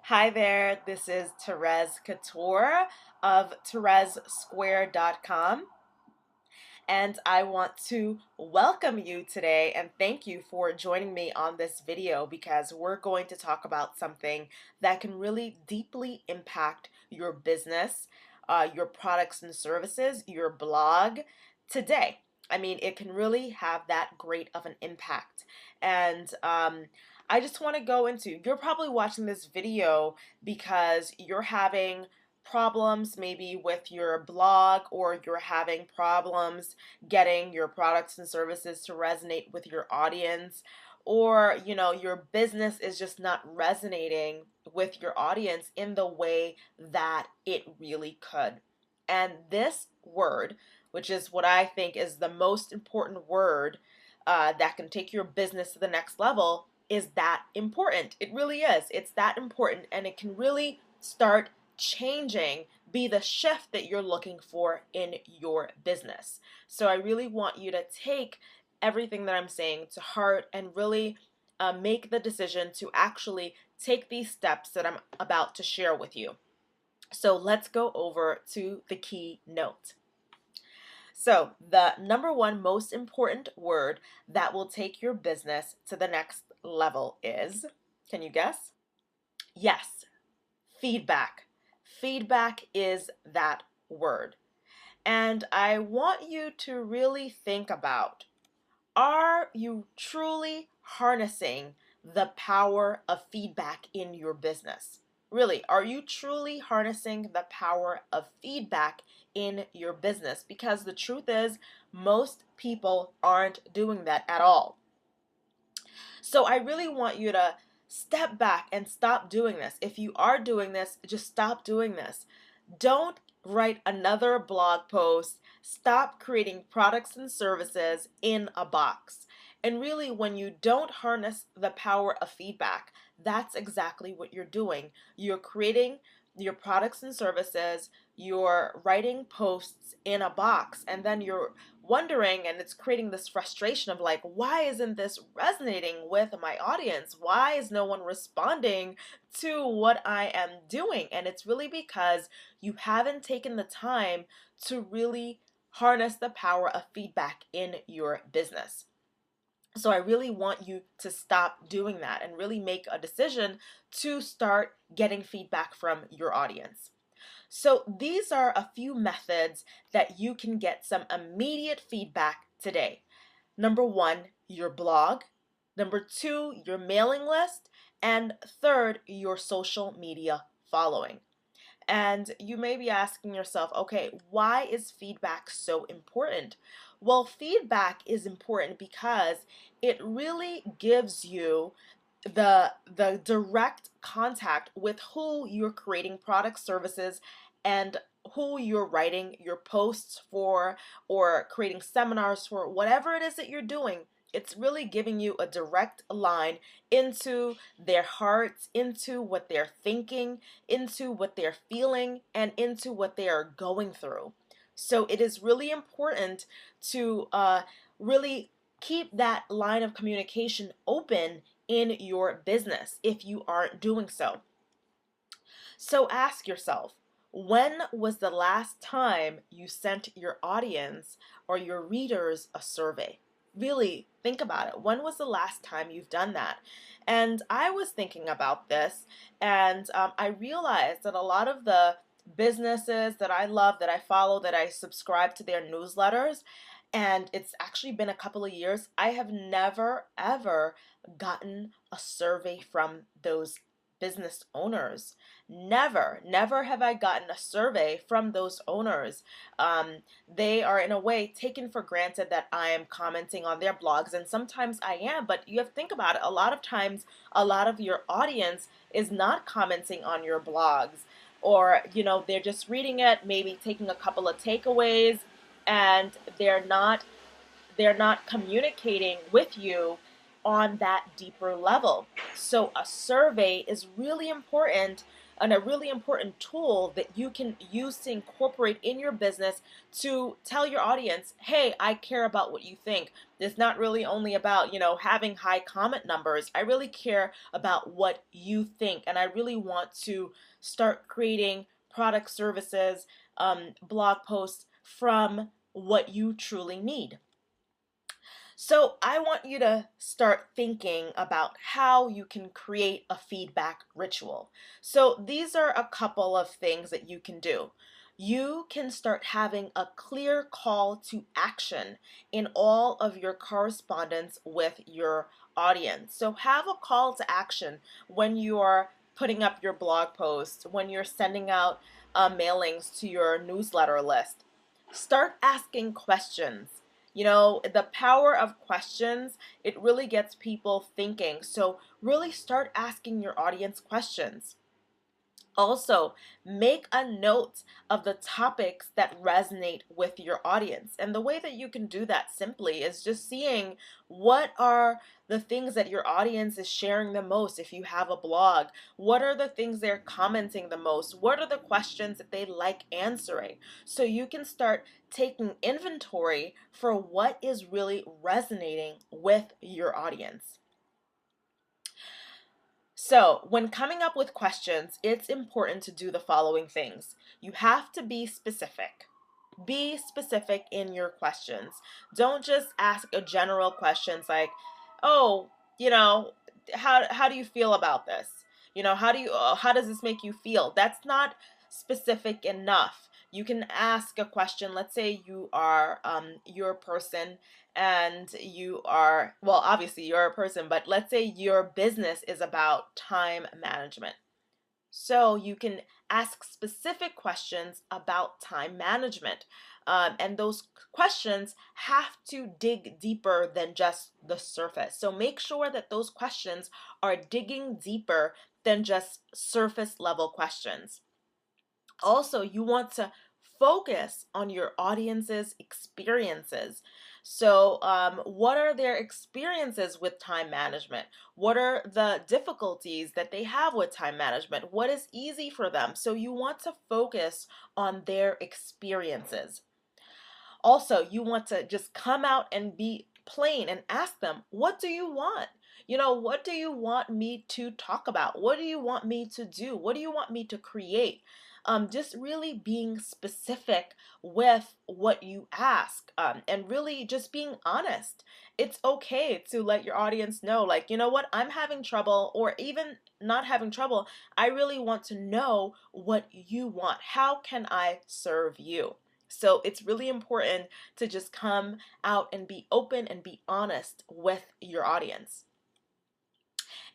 Hi there, this is Therese Couture of ThereseSquare.com, and I want to welcome you today and thank you for joining me on this video because we're going to talk about something that can really deeply impact your business, your products and services, your blog today. I mean, it can really have that great of an impact. And I just want to go into, you're probably watching this video because you're having problems maybe with your blog, or you're having problems getting your products and services to resonate with your audience, or your business is just not resonating with your audience in the way that it really could. And this word, which is what I think is the most important word that can take your business to the next level, is that important. It really is. It's that important, and it can really start changing, be the shift that you're looking for in your business. So I really want you to take everything that I'm saying to heart and really make the decision to actually take these steps that I'm about to share with you. So let's go over to the key note. So, the number one most important word that will take your business to the next level is, can you guess? Yes, feedback. Feedback is that word. And I want you to really think about, are you truly harnessing the power of feedback in your business? Really, are you truly harnessing the power of feedback in your business? Because the truth is, most people aren't doing that at all. So I really want you to step back and stop doing this. If you are doing this, just stop doing this. Don't write another blog post. Stop creating products and services in a box. And really, when you don't harness the power of feedback, that's exactly what you're doing. You're creating your products and services, you're writing posts in a box, and then you're wondering, and it's creating this frustration of like, why isn't this resonating with my audience? Why is no one responding to what I am doing? And it's really because you haven't taken the time to really harness the power of feedback in your business. So I really want you to stop doing that and really make a decision to start getting feedback from your audience. So these are a few methods that you can get some immediate feedback today. Number one, your blog. Number two, your mailing list. And third, your social media following. And you may be asking yourself, okay, why is feedback so important? Well, feedback is important because it really gives you the direct contact with who you're creating products, services, and who you're writing your posts for, or creating seminars for, whatever it is that you're doing. It's really giving you a direct line into their hearts, into what they're thinking, into what they're feeling, and into what they are going through. So it is really important to really keep that line of communication open in your business if you aren't doing so. So ask yourself, when was the last time you sent your audience or your readers a survey? Really think about it. When was the last time you've done that? And I was thinking about this, and I realized that a lot of the businesses that I love, that I follow, that I subscribe to their newsletters, and it's actually been a couple of years, I have never ever gotten a survey from those business owners. Never have I gotten a survey from those owners. They are in a way taken for granted that I am commenting on their blogs, and sometimes I am, but you have to think about it. A lot of times, a lot of your audience is not commenting on your blogs, or they're just reading it, maybe taking a couple of takeaways, and they're not communicating with you on that deeper level. So a survey is really important and a really important tool that you can use to incorporate in your business to tell your audience, hey, I care about what you think. It's not really only about, having high comment numbers. I really care about what you think, and I really want to start creating product, services, blog posts from what you truly need. So I want you to start thinking about how you can create a feedback ritual. So these are a couple of things that you can do. You can start having a clear call to action in all of your correspondence with your audience. So have a call to action when you are putting up your blog posts, when you're sending out mailings to your newsletter list. Start asking questions. The power of questions, it really gets people thinking. So really start asking your audience questions. Also, make a note of the topics that resonate with your audience. And the way that you can do that simply is just seeing what are the things that your audience is sharing the most. If you have a blog, what are the things they're commenting the most? What are the questions that they like answering? So you can start taking inventory for what is really resonating with your audience. So, when coming up with questions, it's important to do the following things. You have to be specific. Be specific in your questions. Don't just ask a general questions like, "Oh, how do you feel about this? How does this make you feel?" That's not specific enough. You can ask a question. Let's say you're a person and you are, well, obviously you're a person, but let's say your business is about time management. So you can ask specific questions about time management. And those questions have to dig deeper than just the surface. So make sure that those questions are digging deeper than just surface level questions. Also, you want to focus on your audience's experiences. So, what are their experiences with time management? What are the difficulties that they have with time management? What is easy for them? So, you want to focus on their experiences. Also, you want to just come out and be plain and ask them, what do you want? What do you want me to talk about? What do you want me to do? What do you want me to create? Just really being specific with what you ask, and really just being honest. It's okay to let your audience know, like, you know what, I'm having trouble, or even not having trouble. I really want to know what you want. How can I serve you? So it's really important to just come out and be open and be honest with your audience.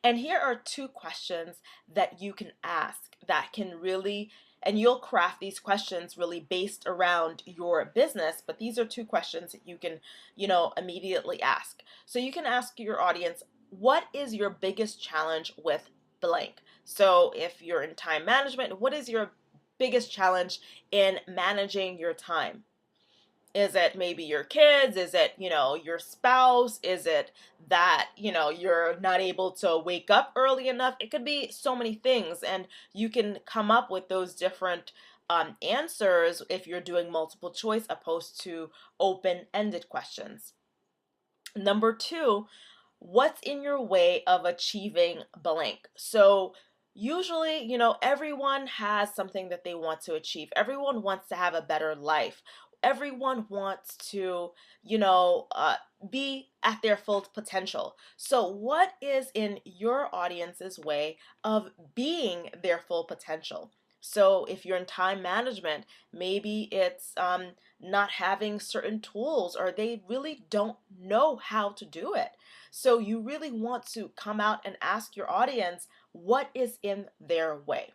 And here are two questions that you can ask that can really, and you'll craft these questions really based around your business, but these are two questions that you can, immediately ask. So you can ask your audience, what is your biggest challenge with blank? So if you're in time management, what is your biggest challenge in managing your time? Is it maybe your kids? Is it, your spouse? Is it that, you're not able to wake up early enough? It could be so many things, and you can come up with those different answers if you're doing multiple choice opposed to open-ended questions. Number two, what's in your way of achieving blank? So usually, everyone has something that they want to achieve. Everyone wants to have a better life. Everyone wants to, be at their full potential. So what is in your audience's way of being their full potential? So if you're in time management, maybe it's not having certain tools, or they really don't know how to do it. So you really want to come out and ask your audience what is in their way.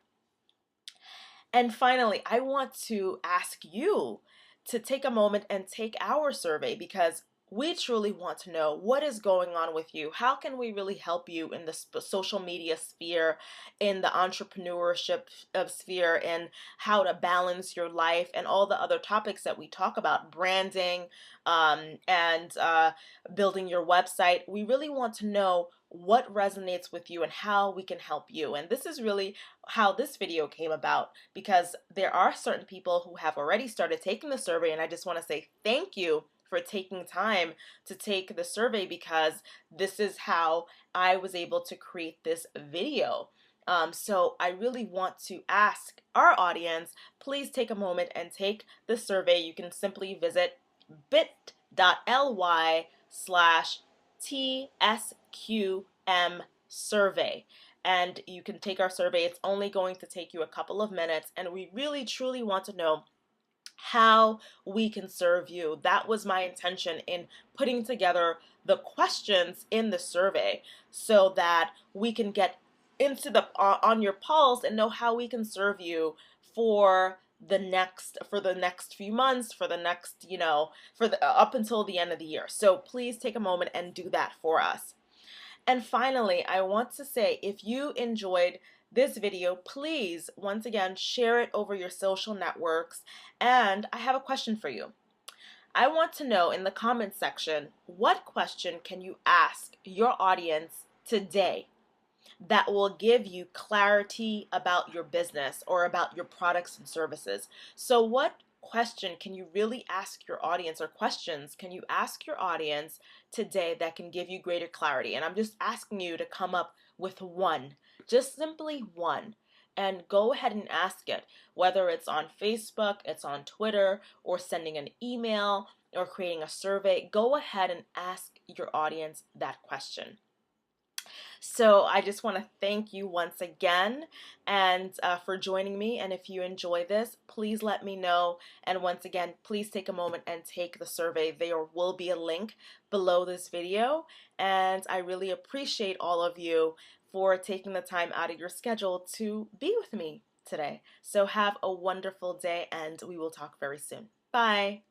And finally, I want to ask you to take a moment and take our survey, because we truly want to know what is going on with you. How can we really help you in the social media sphere, in the entrepreneurship of sphere, and how to balance your life and all the other topics that we talk about, branding, and building your website. We really want to know what resonates with you and how we can help you. And this is really how this video came about, because there are certain people who have already started taking the survey, and I just want to say thank you for taking time to take the survey, because this is how I was able to create this video. So I really want to ask our audience, please take a moment and take the survey. You can simply visit bit.ly/TSQM survey. And you can take our survey. It's only going to take you a couple of minutes, and we really truly want to know how we can serve you. That was my intention in putting together the questions in the survey, so that we can get into the on your pulse and know how we can serve you for the next few months, for the next, for the up until the end of the year. So please take a moment and do that for us. And finally, I want to say, if you enjoyed this video, please, once again, share it over your social networks. And I have a question for you. I want to know in the comments section, what question can you ask your audience today that will give you clarity about your business or about your products and services? So what question can you really ask your audience, or questions can you ask your audience today that can give you greater clarity? And I'm just asking you to come up with one, just simply one, and go ahead and ask it, whether it's on Facebook, it's on Twitter, or sending an email, or creating a survey. Go ahead and ask your audience that question. So I just want to thank you once again, and for joining me. And if you enjoy this, please let me know. And once again, please take a moment and take the survey. There will be a link below this video. And I really appreciate all of you for taking the time out of your schedule to be with me today. So have a wonderful day, and we will talk very soon. Bye.